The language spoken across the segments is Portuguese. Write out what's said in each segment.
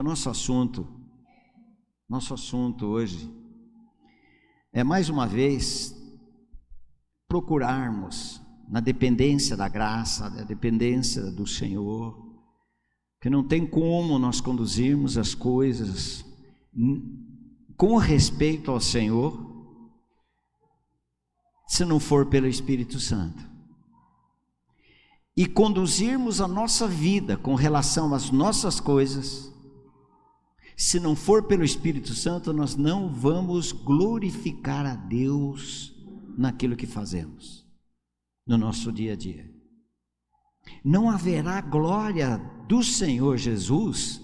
Nosso assunto hoje é mais uma vez procurarmos na dependência da graça, da dependência do Senhor, que não tem como nós conduzirmos as coisas com respeito ao Senhor se não for pelo Espírito Santo, e conduzirmos a nossa vida com relação às nossas coisas. Se não for pelo Espírito Santo, nós não vamos glorificar a Deus naquilo que fazemos, no nosso dia a dia. Não haverá glória do Senhor Jesus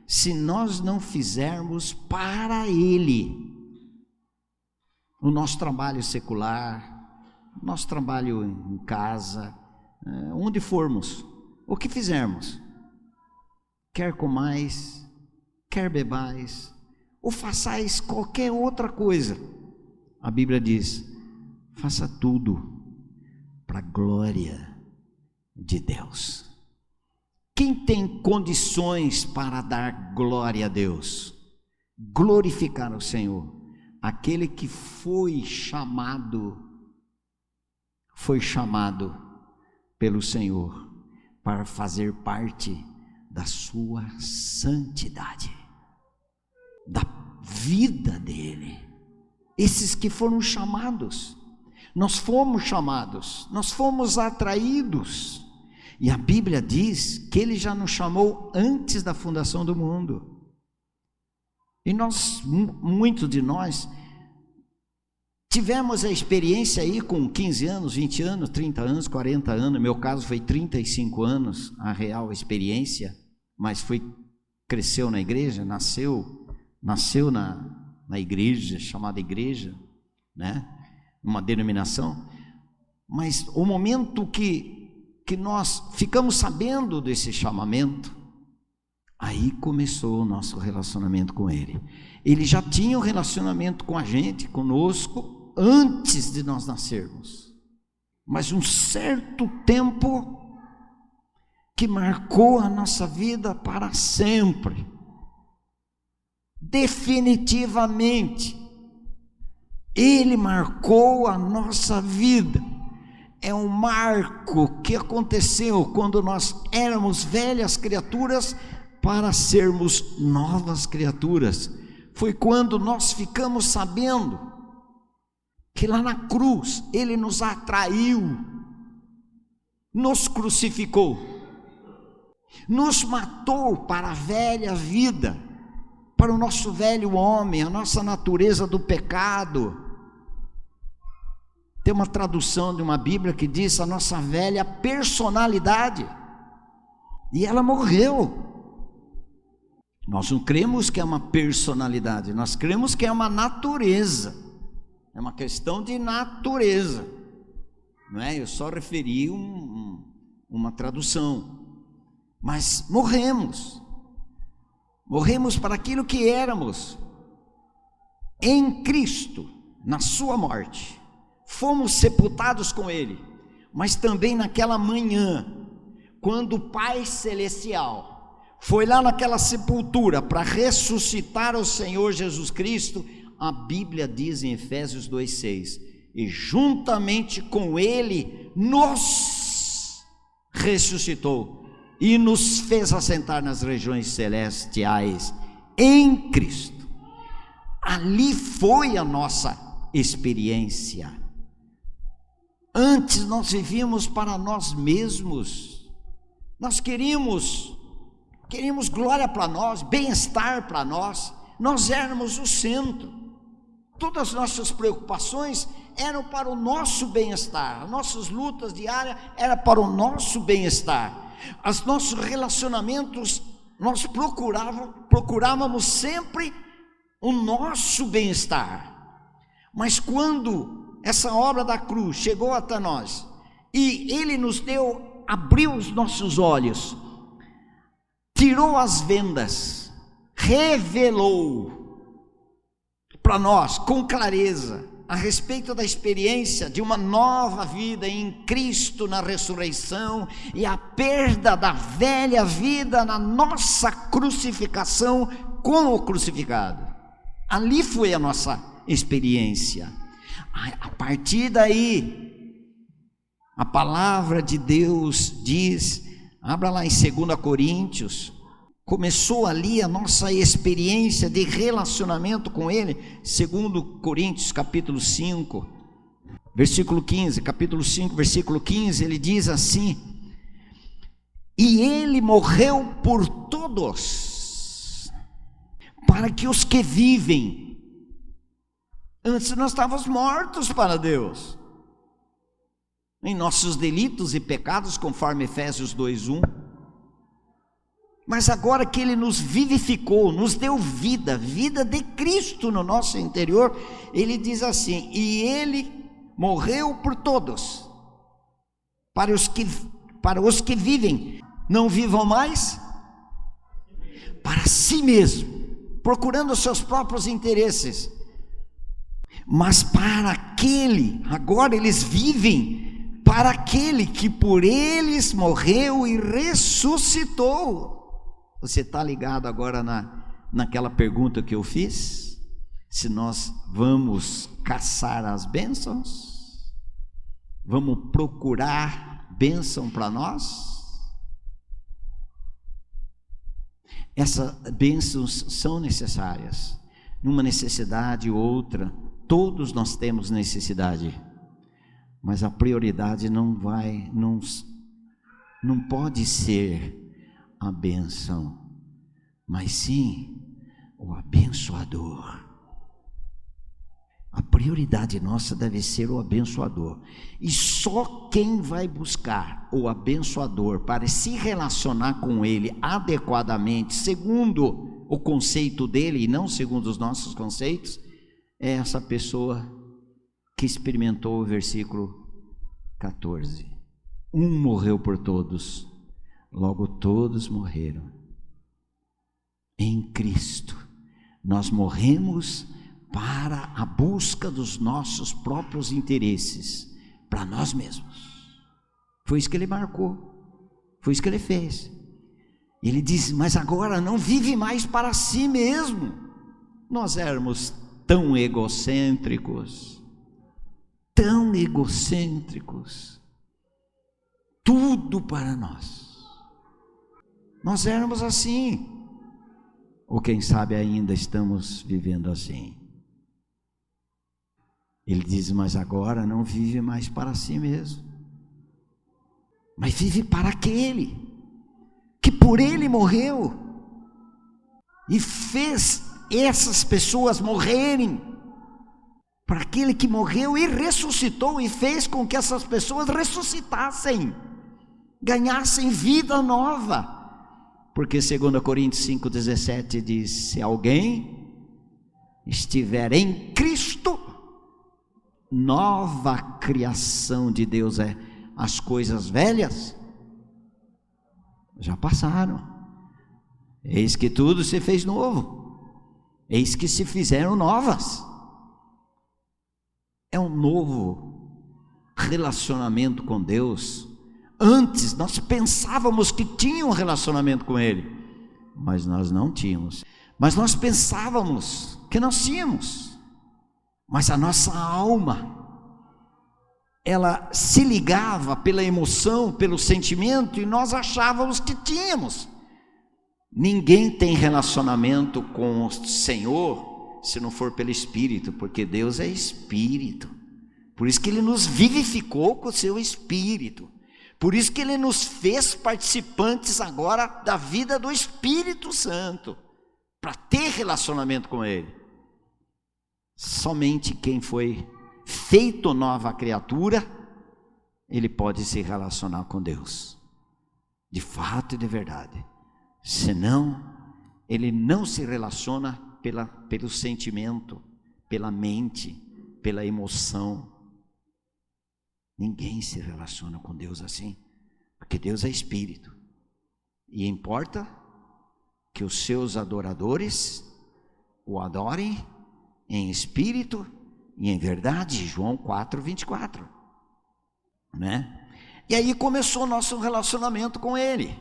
se nós não fizermos para Ele o nosso trabalho secular, o nosso trabalho em casa, onde formos, o que fizermos, quer comais, quer bebais, ou façais qualquer outra coisa, a Bíblia diz: faça tudo para a glória de Deus. Quem tem condições para dar glória a Deus, glorificar o Senhor? Aquele que foi chamado pelo Senhor para fazer parte da sua santidade, da vida dele. Esses que foram chamados, nós fomos chamados, nós fomos atraídos, e a Bíblia diz que ele já nos chamou antes da fundação do mundo. E muitos de nós tivemos a experiência aí com 15 anos, 20 anos, 30 anos, 40 anos, no meu caso foi 35 anos, a real experiência, mas cresceu na igreja, nasceu na igreja, chamada igreja, né? Uma denominação. Mas o momento que nós ficamos sabendo desse chamamento, aí começou o nosso relacionamento com Ele. Ele já tinha um relacionamento com a gente, conosco, antes de nós nascermos, mas um certo tempo que marcou a nossa vida para sempre, definitivamente. Ele marcou a nossa vida. É um marco que aconteceu quando nós éramos velhas criaturas para sermos novas criaturas. Foi quando nós ficamos sabendo que lá na cruz Ele nos atraiu, nos crucificou, nos matou para a velha vida, para o nosso velho homem, a nossa natureza do pecado. Tem uma tradução de uma Bíblia que diz a nossa velha personalidade, e ela morreu. Nós não cremos que é uma personalidade, nós cremos que é uma natureza. É uma questão de natureza, não é? Eu só referi uma tradução. Mas morremos para aquilo que éramos em Cristo, na sua morte. Fomos sepultados com Ele, mas também naquela manhã, quando o Pai Celestial foi lá naquela sepultura para ressuscitar o Senhor Jesus Cristo, a Bíblia diz em Efésios 2,6: e juntamente com Ele nos ressuscitou e nos fez assentar nas regiões celestiais em Cristo. Ali foi a nossa experiência. Antes nós vivíamos para nós mesmos, nós queríamos glória para nós, bem-estar para nós, nós éramos o centro. Todas as nossas preocupações eram para o nosso bem-estar, as nossas lutas diárias eram para o nosso bem-estar, os nossos relacionamentos, nós procurávamos sempre o nosso bem-estar. Mas quando essa obra da cruz chegou até nós, e Ele nos deu, abriu os nossos olhos, tirou as vendas, revelou para nós com clareza a respeito da experiência de uma nova vida em Cristo na ressurreição e a perda da velha vida na nossa crucificação com o crucificado. Ali foi a nossa experiência. A partir daí, a palavra de Deus diz, abra lá em 2 Coríntios, começou ali a nossa experiência de relacionamento com Ele. 2 Coríntios capítulo 5, versículo 15, capítulo 5, versículo 15, ele diz assim: e Ele morreu por todos, para que os que vivem, antes nós estávamos mortos para Deus, em nossos delitos e pecados, conforme Efésios 2:1, mas agora que Ele nos vivificou, nos deu vida, vida de Cristo no nosso interior, Ele diz assim: e Ele morreu por todos, para os que vivem, não vivam mais para si mesmo, procurando os seus próprios interesses, mas para aquele, agora eles vivem para aquele que por eles morreu e ressuscitou. Você está ligado agora naquela pergunta que eu fiz? Se nós vamos caçar as bênçãos? Vamos procurar bênção para nós? Essas bênçãos são necessárias, numa necessidade ou outra, todos nós temos necessidade, mas a prioridade não pode ser a bênção, mas sim o abençoador. A prioridade nossa deve ser o abençoador, e só quem vai buscar o abençoador para se relacionar com ele adequadamente, segundo o conceito dele e não segundo os nossos conceitos, é essa pessoa que experimentou o versículo 14: um morreu por todos, logo todos morreram. Em Cristo nós morremos para a busca dos nossos próprios interesses, para nós mesmos. Foi isso que Ele marcou, foi isso que Ele fez. Ele diz: mas agora não vive mais para si mesmo. Nós éramos tão egocêntricos, tudo para nós. Nós éramos assim, ou quem sabe ainda estamos vivendo assim. Ele diz: mas agora não vive mais para si mesmo, mas vive para aquele que por ele morreu e fez essas pessoas morrerem, para aquele que morreu e ressuscitou e fez com que essas pessoas ressuscitassem, ganhassem vida nova. Porque 2 Coríntios 5,17 diz: se alguém estiver em Cristo, nova criação de Deus é. As coisas velhas já passaram, eis que tudo se fez novo, eis que se fizeram novas. É um novo relacionamento com Deus. Antes nós pensávamos que tinha um relacionamento com Ele, mas nós não tínhamos. Mas nós pensávamos que nós tínhamos, mas a nossa alma, ela se ligava pela emoção, pelo sentimento, e nós achávamos que tínhamos. Ninguém tem relacionamento com o Senhor se não for pelo Espírito, porque Deus é Espírito. Por isso que Ele nos vivificou com o seu Espírito. Por isso que Ele nos fez participantes agora da vida do Espírito Santo, para ter relacionamento com Ele. Somente quem foi feito nova criatura, ele pode se relacionar com Deus, de fato e de verdade. Senão, ele não se relaciona pelo sentimento, pela mente, pela emoção. Ninguém se relaciona com Deus assim, porque Deus é Espírito, e importa que os seus adoradores o adorem em espírito e em verdade, João 4:24, né? E aí começou o nosso relacionamento com Ele.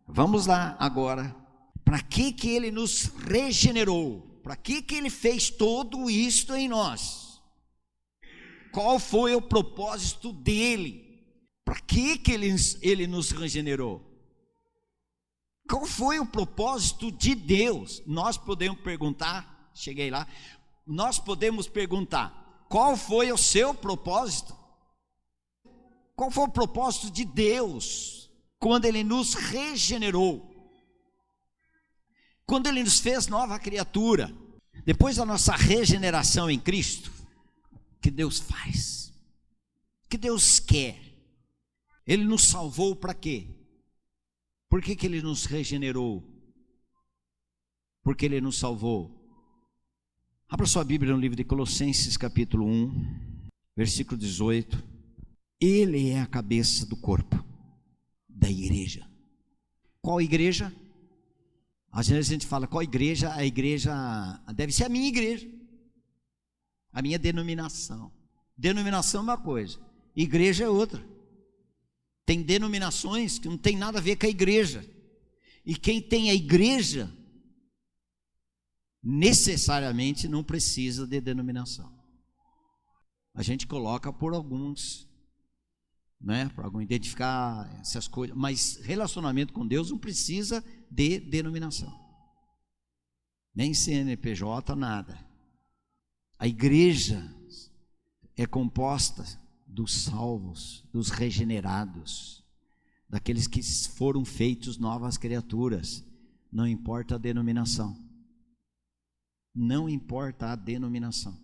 Vamos lá agora, para que Ele nos regenerou? Para que Ele fez tudo isto em nós? Qual foi o propósito dEle? Para que Ele nos regenerou? Qual foi o propósito de Deus? Nós podemos perguntar, cheguei lá, nós podemos perguntar, qual foi o seu propósito? Qual foi o propósito de Deus quando Ele nos regenerou? Quando Ele nos fez nova criatura? Depois da nossa regeneração em Cristo, o que Deus faz? O que Deus quer? Ele nos salvou para quê? Por que Ele nos regenerou? Porque Ele nos salvou. Abra sua Bíblia no livro de Colossenses capítulo 1, versículo 18. Ele é a cabeça do corpo, da igreja. Qual igreja? Às vezes a gente fala, qual igreja? A igreja deve ser a minha igreja, a minha denominação. Denominação é uma coisa, igreja é outra. Tem denominações que não tem nada a ver com a igreja. E quem tem a igreja, necessariamente não precisa de denominação. A gente coloca por alguns, né, para identificar essas coisas, mas relacionamento com Deus não precisa de denominação. Nem CNPJ, nada. A igreja é composta dos salvos, dos regenerados, daqueles que foram feitos novas criaturas, não importa a denominação. Não importa a denominação.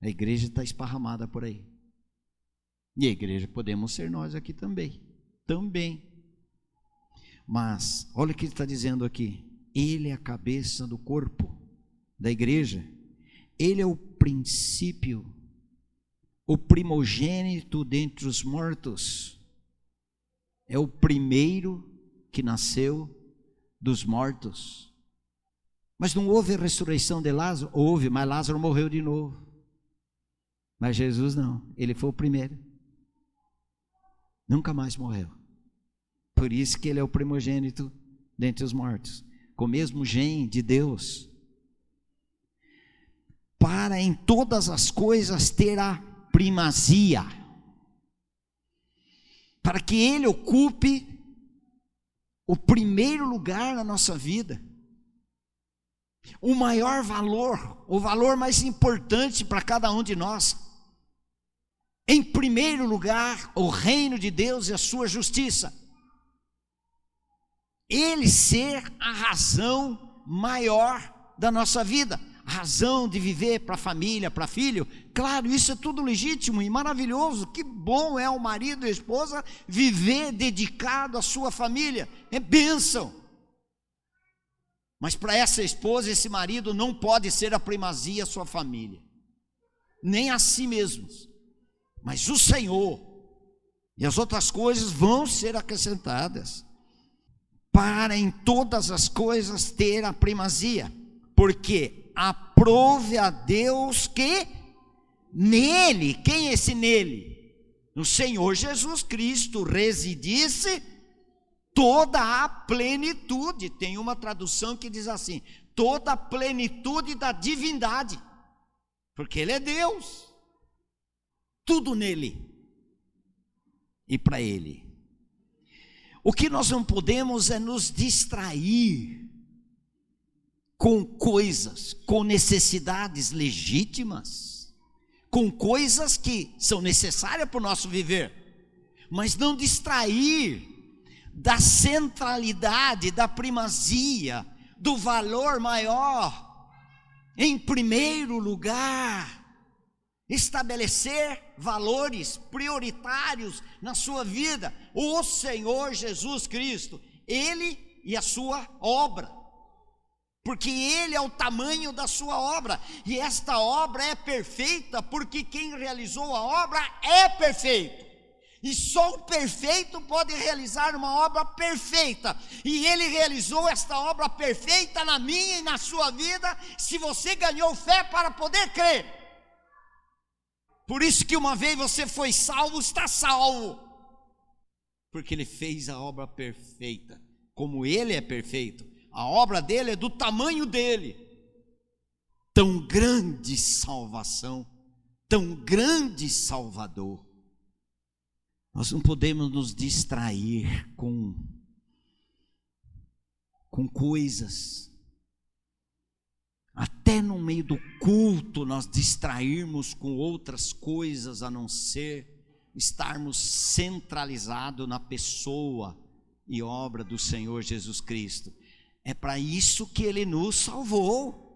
A igreja está esparramada por aí. E a igreja podemos ser nós aqui também. Também. Mas, olha o que ele está dizendo aqui. Ele é a cabeça do corpo da igreja. Ele é o princípio, o primogênito dentre os mortos. É o primeiro que nasceu dos mortos. Mas não houve a ressurreição de Lázaro? Houve, mas Lázaro morreu de novo. Mas Jesus não, ele foi o primeiro. Nunca mais morreu. Por isso que ele é o primogênito dentre os mortos, com o mesmo gene de Deus, para em todas as coisas ter a primazia, para que ele ocupe o primeiro lugar na nossa vida, o maior valor, o valor mais importante para cada um de nós. Em primeiro lugar, o reino de Deus e a sua justiça. Ele ser a razão maior da nossa vida, a razão de viver para a família, para filho. Claro, isso é tudo legítimo e maravilhoso. Que bom é o marido e a esposa viver dedicado à sua família, é bênção. Mas para essa esposa, esse marido não pode ser a primazia a sua família, nem a si mesmos, mas o Senhor, e as outras coisas vão ser acrescentadas. Para em todas as coisas ter a primazia, porque aprove a Deus que nele, quem é esse nele? No Senhor Jesus Cristo residisse toda a plenitude. Tem uma tradução que diz assim, toda a plenitude da divindade, porque ele é Deus, tudo nele e para ele. O que nós não podemos é nos distrair com coisas, com necessidades legítimas, com coisas que são necessárias para o nosso viver, mas não distrair da centralidade, da primazia, do valor maior. Em primeiro lugar, estabelecer valores prioritários na sua vida. O Senhor Jesus Cristo, Ele e a sua obra, porque Ele é o tamanho da sua obra, e esta obra é perfeita, porque quem realizou a obra é perfeito. E só o perfeito pode realizar uma obra perfeita. E Ele realizou esta obra perfeita na minha e na sua vida, se você ganhou fé para poder crer. Por isso que uma vez você foi salvo, está salvo. Porque Ele fez a obra perfeita. Como Ele é perfeito, a obra dele é do tamanho dele. Tão grande salvação, tão grande Salvador. Nós não podemos nos distrair com coisas. Até no meio do culto nós distrairmos com outras coisas a não ser estarmos centralizados na pessoa e obra do Senhor Jesus Cristo. É para isso que Ele nos salvou.